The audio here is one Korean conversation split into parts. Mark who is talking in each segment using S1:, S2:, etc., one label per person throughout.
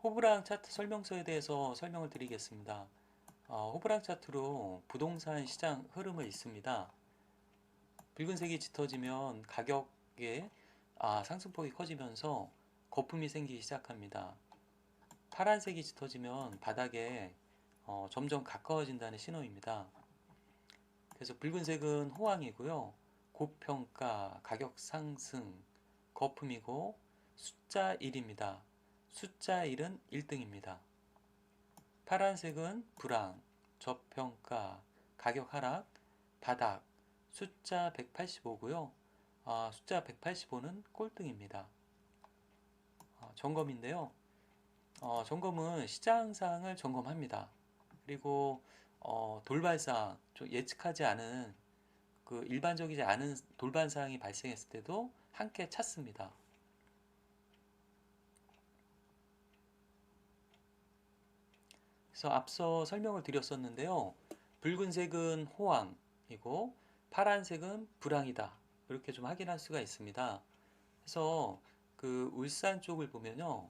S1: 호불랑 차트 설명서에 대해서 설명을 드리겠습니다. 호불랑 차트로 부동산 시장 흐름을 읽습니다. 붉은색이 짙어지면 가격의 상승폭이 커지면서 거품이 생기기 시작합니다. 파란색이 짙어지면 바닥에 점점 가까워진다는 신호입니다. 그래서 붉은색은 호황이고요. 고평가, 가격 상승, 거품이고 숫자 1입니다. 숫자 1은 1등입니다. 파란색은 불황, 저평가, 가격 하락, 바닥, 숫자 185고요. 숫자 185는 꼴등입니다. 점검인데요. 점검은 시장상을 점검합니다. 그리고 돌발상, 좀 예측하지 않은 일반적이지 않은 돌발상이 발생했을 때도 함께 찾습니다. 그래서 앞서 설명을 드렸었는데요. 붉은색은 호황이고 파란색은 불황이다. 이렇게 좀 확인할 수가 있습니다. 그래서 울산 쪽을 보면요.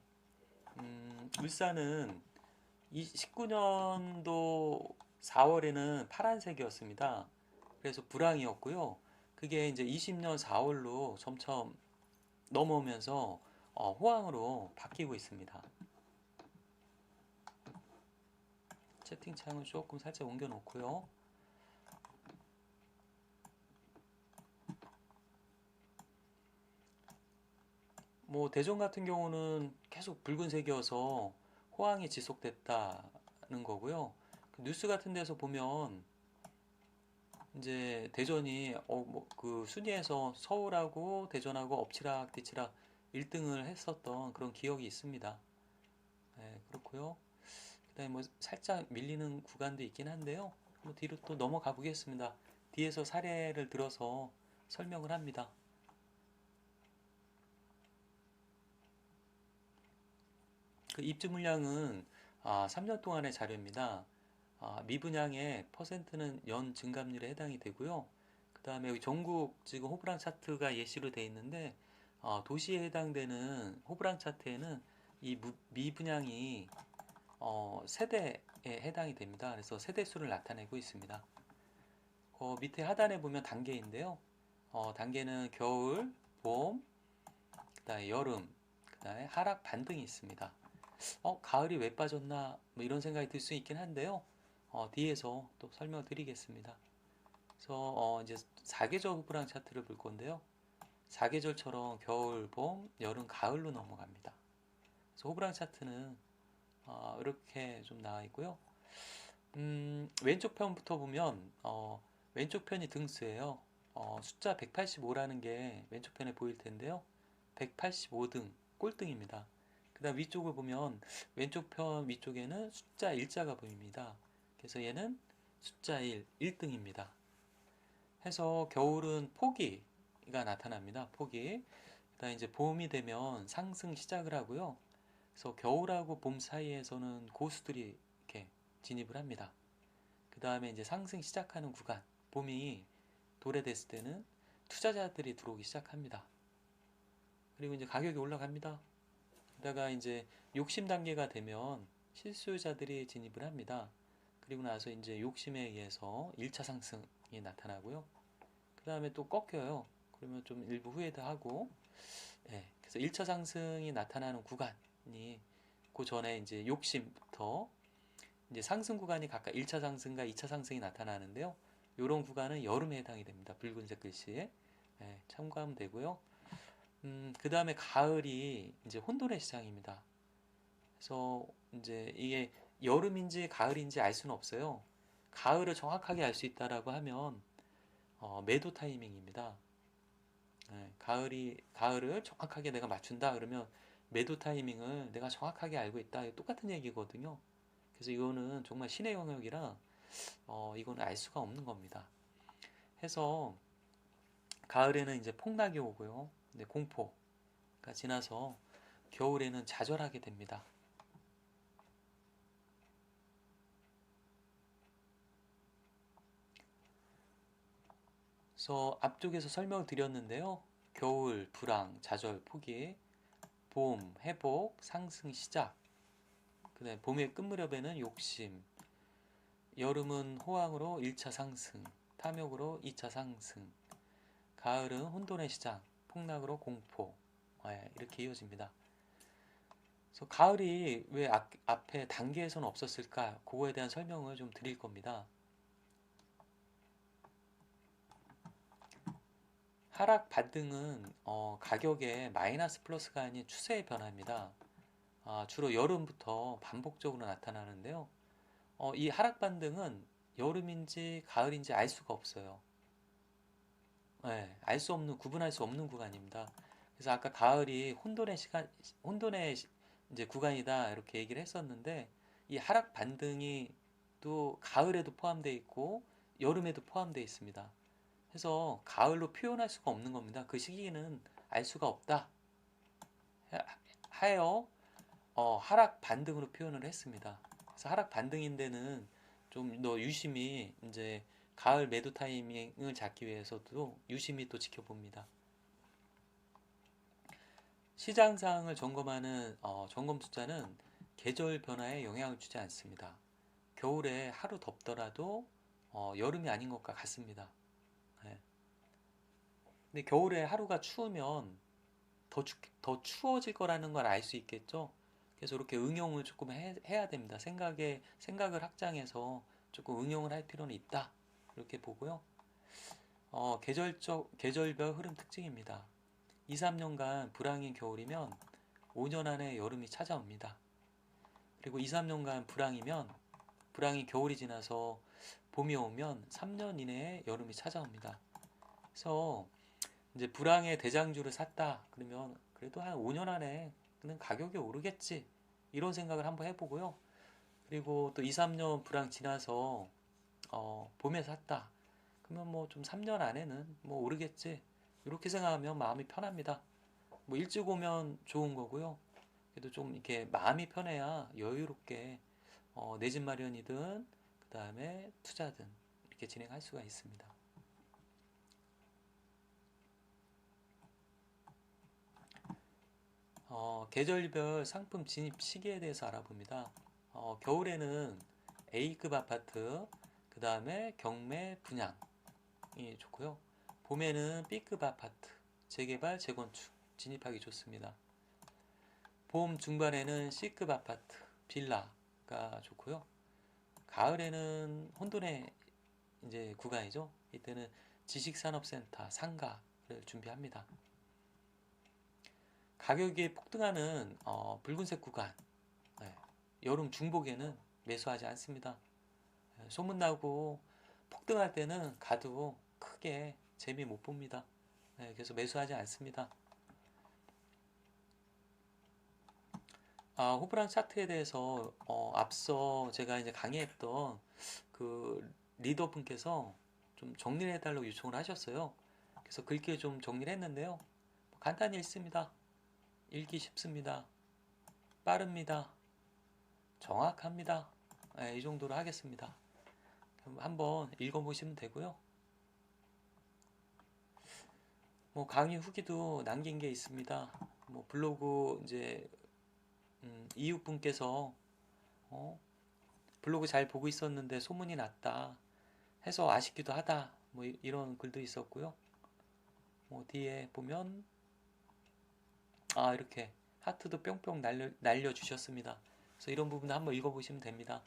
S1: 울산은 19년도 4월에는 파란색이었습니다. 그래서 불황이었고요. 그게 이제 20년 4월로 점점 넘어오면서 호황으로 바뀌고 있습니다. 채팅창을 조금 살짝 옮겨 놓고요. 뭐 대전 같은 경우는 계속 붉은색이어서 호황이 지속됐다는 거고요. 뉴스 같은 데서 보면 이제 대전이 순위에서 서울하고 대전하고 엎치락 뒤치락 1등을 했었던 그런 기억이 있습니다. 네, 그렇고요. 그다음에 뭐 살짝 밀리는 구간도 있긴 한데요. 뭐 뒤로 또 넘어가 보겠습니다. 뒤에서 사례를 들어서 설명을 합니다. 입주 물량은 3년 동안의 자료입니다. 미분양의 퍼센트는 연 증감률에 해당이 되고요. 그 다음에 여기 전국 지금 호불랑 차트가 예시로 되어 있는데 도시에 해당되는 호불랑 차트에는 이 미분양이 세대에 해당이 됩니다. 그래서 세대수를 나타내고 있습니다. 밑에 하단에 보면 단계인데요. 단계는 겨울, 봄, 그다음에 여름, 그다음에 하락 반등이 있습니다. 가을이 왜 빠졌나 뭐 이런 생각이 들 수 있긴 한데요. 뒤에서 또 설명을 드리겠습니다. 그래서 이제 사계절 호불랑 차트를 볼 건데요. 사계절처럼 겨울, 봄, 여름, 가을로 넘어갑니다. 그래서 호불랑 차트는 이렇게 좀 나와 있고요. 왼쪽 편부터 보면 왼쪽 편이 등수예요. 숫자 185라는 게 왼쪽 편에 보일 텐데요. 185등, 꼴등입니다. 그 다음 위쪽을 보면 왼쪽 편 위쪽에는 숫자 1자가 보입니다. 그래서 얘는 숫자 1, 1등입니다. 해서 겨울은 포기가 나타납니다. 포기. 그다음 이제 봄이 되면 상승 시작을 하고요. 그래서 겨울하고 봄 사이에서는 고수들이 이렇게 진입을 합니다. 그 다음에 이제 상승 시작하는 구간, 봄이 도래됐을 때는 투자자들이 들어오기 시작합니다. 그리고 이제 가격이 올라갑니다. 그러다가 이제 욕심 단계가 되면 실수요자들이 진입을 합니다. 그리고 나서 이제 욕심에 의해서 1차 상승이 나타나고요. 그 다음에 또 꺾여요. 그러면 좀 일부 후회도 하고, 예, 그래서 1차 상승이 나타나는 구간이 그 전에 이제 욕심부터 이제 상승 구간이 각각 1차 상승과 2차 상승이 나타나는데요. 이런 구간은 여름에 해당이 됩니다. 붉은색 글씨에. 예, 참고하면 되고요. 그 다음에 가을이 이제 혼돈의 시장입니다. 그래서 이제 이게 여름인지 가을인지 알 수는 없어요. 가을을 정확하게 알 수 있다라고 하면 매도 타이밍입니다. 예, 가을을 정확하게 내가 맞춘다 그러면 매도 타이밍을 내가 정확하게 알고 있다. 똑같은 얘기거든요. 그래서 이거는 정말 신의 영역이라 이거는 알 수가 없는 겁니다. 해서 가을에는 이제 폭락이 오고요. 네, 공포가 지나서 겨울에는 좌절하게 됩니다. 그래서 앞쪽에서 설명을 드렸는데요. 겨울, 불황, 좌절, 포기, 봄, 회복, 상승, 시작. 그다음에 봄의 끝무렵에는 욕심, 여름은 호황으로 1차 상승, 탐욕으로 2차 상승, 가을은 혼돈의 시작, 폭락으로 공포. 이렇게 이어집니다. 그래서 가을이 왜 앞에 단계에서는 없었을까? 그거에 대한 설명을 좀 드릴 겁니다. 하락 반등은 가격의 마이너스 플러스가 아닌 추세의 변화입니다. 주로 여름부터 반복적으로 나타나는데요. 이 하락 반등은 여름인지 가을인지 알 수가 없어요. 알 수 없는, 구분할 수 없는 구간입니다. 그래서 아까 가을이 혼돈의 이제 구간이다 이렇게 얘기를 했었는데, 이 하락 반등이 또 가을에도 포함되어 있고 여름에도 포함되어 있습니다. 그래서 가을로 표현할 수가 없는 겁니다. 그 시기는 알 수가 없다 하여 하락 반등으로 표현을 했습니다. 그래서 하락 반등인데는 좀 더 유심히 이제 가을 매도 타이밍을 잡기 위해서도 유심히 또 지켜봅니다. 시장 상황을 점검하는 점검 숫자는 계절 변화에 영향을 주지 않습니다. 겨울에 하루 덥더라도 여름이 아닌 것과 같습니다. 네. 근데 겨울에 하루가 추우면 더 추워질 거라는 걸 알 수 있겠죠. 그래서 이렇게 응용을 조금 해야 됩니다. 생각을 확장해서 조금 응용을 할 필요는 있다. 이렇게 보고요. 계절별 흐름 특징입니다. 2, 3년간 불황인 겨울이면 5년 안에 여름이 찾아옵니다. 그리고 2, 3년간 불황이 겨울이 지나서 봄이 오면 3년 이내에 여름이 찾아옵니다. 그래서 이제 불황의 대장주를 샀다. 그러면 그래도 한 5년 안에는 가격이 오르겠지. 이런 생각을 한번 해보고요. 그리고 또 2, 3년 불황 지나서 봄에 샀다. 그러면 뭐 좀 3년 안에는 뭐 오르겠지. 이렇게 생각하면 마음이 편합니다. 뭐 일찍 오면 좋은 거고요. 그래도 좀 이렇게 마음이 편해야 여유롭게 내 집 마련이든 그 다음에 투자든 이렇게 진행할 수가 있습니다. 계절별 상품 진입 시기에 대해서 알아봅니다. 겨울에는 A급 아파트, 그 다음에 경매 분양이 좋고요. 봄에는 B급 아파트, 재개발, 재건축 진입하기 좋습니다. 봄 중반에는 C급 아파트, 빌라가 좋고요. 가을에는 혼돈의 이제 구간이죠. 이때는 지식산업센터, 상가를 준비합니다. 가격이 폭등하는 붉은색 구간, 여름 중복에는 매수하지 않습니다. 소문나고 폭등할 때는 가도 크게 재미 못 봅니다. 그래서 매수하지 않습니다. 호불호 차트에 대해서 앞서 제가 이제 강의했던 그 리더분께서 좀 정리를 해달라고 요청을 하셨어요. 그래서 글귀에 좀 정리를 했는데요. 간단히 읽습니다. 읽기 쉽습니다. 빠릅니다. 정확합니다. 이 정도로 하겠습니다. 한번 읽어보시면 되고요. 뭐 강의 후기도 남긴 게 있습니다. 뭐 블로그 이제 이웃분께서 블로그 잘 보고 있었는데 소문이 났다 해서 아쉽기도 하다 뭐 이런 글도 있었고요. 뭐 뒤에 보면 이렇게 하트도 뿅뿅 날려 주셨습니다. 그래서 이런 부분도 한번 읽어보시면 됩니다.